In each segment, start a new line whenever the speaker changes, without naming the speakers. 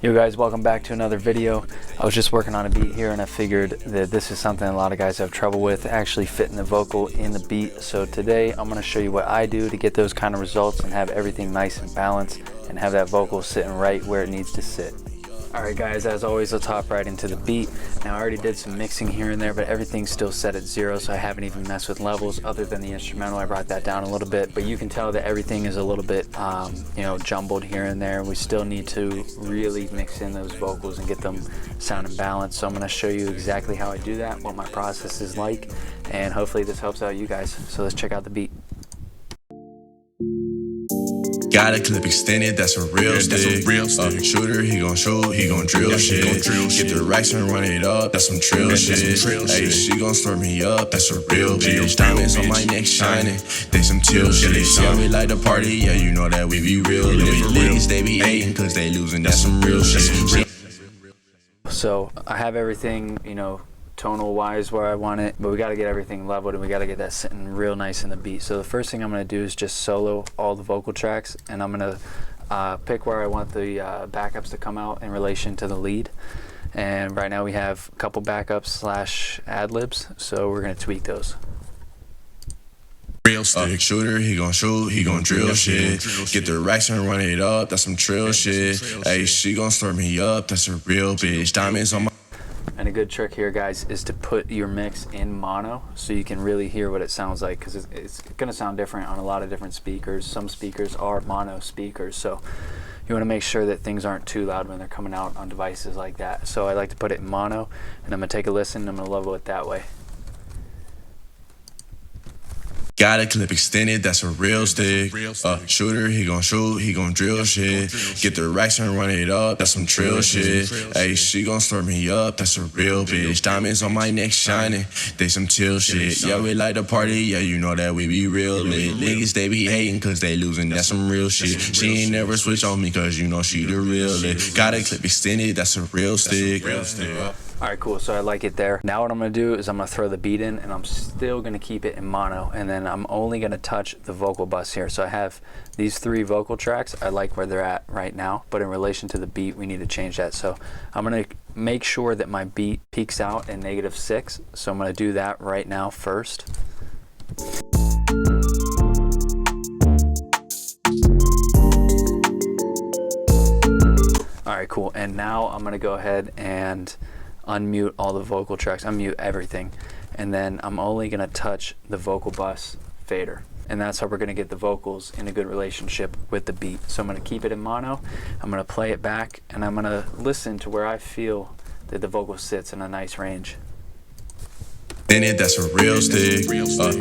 Yo guys, welcome back to another video. I was just working on a beat here and I figured that this is something a lot of guys have trouble with, actually fitting the vocal in the beat. So today I'm going to show you what I do to get those kind of results and have everything nice and balanced and have that vocal sitting right where it needs to sit. Alright guys, as always, let's hop right into the beat. Now I already did some mixing here and there, but everything's still set at 0, so I haven't even messed with levels other than the instrumental. I brought that down a little bit, but you can tell that everything is a little bit jumbled here and there. We still need to really mix in those vocals and get them sounding balanced. So I'm going to show you exactly how I do that, what my process is like, and hopefully this helps out you guys. So let's check out the beat.
Got a clip extended, that's a real stick. Shooter, he gon' shoot, he gon' drill shit. Get the racks and run it up, that's some trill shit. Hey, she gon' stir me up, that's a real bitch. Diamonds on my neck shining, they some chill shit. Yeah, we like to party, yeah, you know that we be real lit. Niggas, they be hating cause they losing, that's some real shit.
So I have everything, tonal wise where I want it, but we got to get everything leveled and we got to get that sitting real nice in the beat. So the first thing I'm going to do is just solo all the vocal tracks, and I'm going to pick where I want the backups to come out in relation to the lead. And right now we have a couple backups / ad-libs, so we're going to tweak those.
Real stick. Shooter, he gon' shoot, he gon' drill shit. Get the racks and run it up, that's some trill shit. Hey, she gon' stir me up, that's a real bitch. Diamonds on my...
And a good trick here, guys, is to put your mix in mono so you can really hear what it sounds like, because it's going to sound different on a lot of different speakers. Some speakers are mono speakers, so you want to make sure that things aren't too loud when they're coming out on devices like that. So I like to put it in mono, and I'm going to take a listen, and I'm going to level it that way.
Got a clip extended, that's a real stick. Shooter, he gon' shoot, he gon' drill shit. Get the racks and run it up, that's some trill shit. Hey, she gon' stir me up, that's a real bitch. Diamonds on my neck shining, they some chill shit. Yeah, we like to party, yeah, you know that we be real lit. Niggas, they be hating cause they losing, that's some real shit. She ain't never switch on me cause you know she the real lit. Got a clip extended, that's a real stick.
Alright, cool, so I like it there. Now what I'm going to do is I'm going to throw the beat in, and I'm still going to keep it in mono, and then I'm only going to touch the vocal bus here. So I have these 3 vocal tracks. I like where they're at right now, but in relation to the beat, we need to change that. So I'm going to make sure that my beat peaks out in -6, so I'm going to do that right now first. Alright, cool, and now I'm going to go ahead and unmute all the vocal tracks, unmute everything, and then I'm only going to touch the vocal bus fader, and that's how we're going to get the vocals in a good relationship with the beat. So I'm going to keep it in mono, I'm going to play it back, and I'm going to listen to where I feel that the vocal sits in a nice range.
In it, that's a real stick.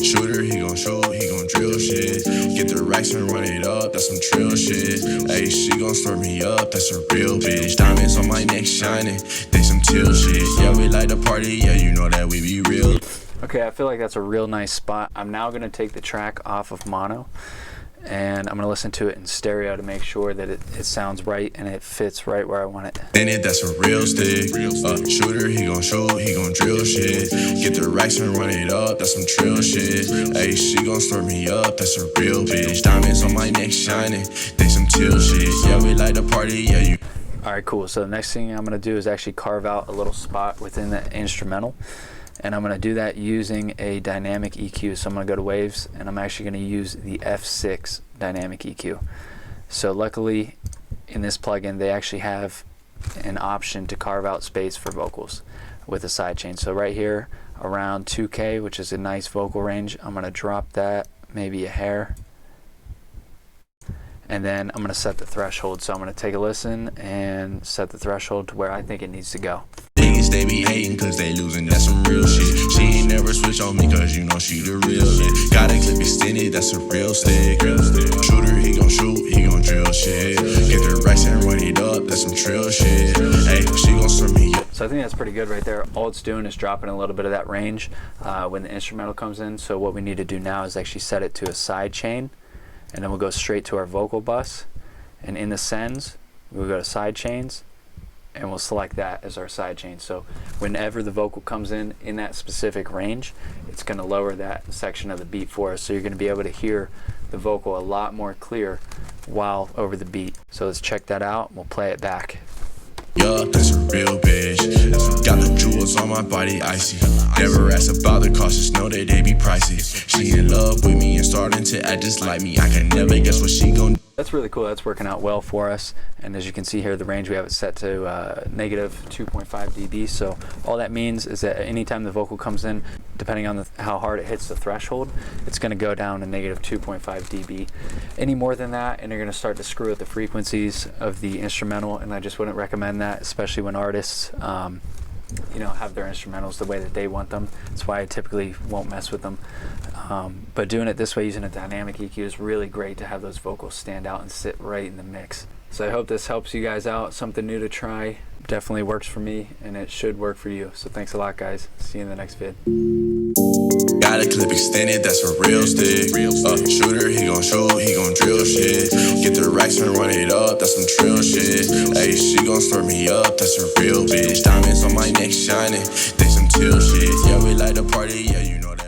Shooter, he gon' shoot, he gon' drill shit. Get the racks and run it up, that's some trill shit. Hey, she gon' stir me up, that's a real bitch. Diamonds on my neck shining, they some chill shit. Yeah, we like to party, yeah, you know that we be real.
Okay, I feel like that's a real nice spot. I'm now gonna take the track off of mono, and I'm gonna listen to it in stereo to make sure that it sounds right and it fits right where I want it.
In it, that's a real stick. Shooter, he gon' shoot, he gon' drill shit. Get the racks and run it up, that's some trill shit. Hey, she gon' stir me up, that's a real bitch. Diamonds on my neck shining, they some chill shit. Yeah, we like to party, yeah, you...
Alright, cool. So the next thing I'm gonna do is actually carve out a little spot within the instrumental. And I'm going to do that using a dynamic EQ. So I'm going to go to waves, and I'm actually going to use the F6 dynamic EQ. So luckily in this plugin they actually have an option to carve out space for vocals with a sidechain. So right here around 2K, which is a nice vocal range, I'm going to drop that maybe a hair, and then I'm going to set the threshold. So I'm going to take a listen and set the threshold to where I think it needs to go.
Niggas, they be hating cause they losing, that's some real shit. She ain't never switch on me cause you know she the real shit. Got a clip extended, that's a real stick. Shooter, he gon' shoot, he gon' drill shit. Get the racks and run it up, that's some trill shit. Hey, she gon' stir me up.
So I think that's pretty good right there. All it's doing is dropping a little bit of that range when the instrumental comes in. So what we need to do now is actually set it to a side chain, and then we'll go straight to our vocal bus. And in the sends, we'll go to side chains, and we'll select that as our side chain. So whenever the vocal comes in that specific range, it's going to lower that section of the beat for us. So you're going to be able to hear the vocal a lot more clear while over the beat. So let's check that out. We'll play it back.
Yup, that's a real bitch. Got the jewels on my body, icy. Never ask about the cost, just know that they be pricey. She in love with me and starting to act just like me. I can never guess what she gon' do.
That's really cool. That's working out well for us. And as you can see here, the range we have it set to negative 2.5 dB. So all that means is that anytime the vocal comes in, depending on how hard it hits the threshold, it's going to go down to negative 2.5 dB. Any more than that, and you're going to start to screw with the frequencies of the instrumental. And I just wouldn't recommend that, especially when artists have their instrumentals the way that they want them. That's why I typically won't mess with them. But doing it this way, using a dynamic EQ, is really great to have those vocals stand out and sit right in the mix. So I hope this helps you guys out. Something new to try. Definitely works for me, and it should work for you. So thanks a lot, guys. See you in the next vid.
Got a clip extended, that's a real stick. Shooter, he gon' shoot, he gon' drill shit. Get the racks and run it up, that's some trill shit. Ayy, she gon' stir me up, that's a real bitch. Diamonds on my neck shining, they some chill shit. Yeah, we like to party, yeah, you know that.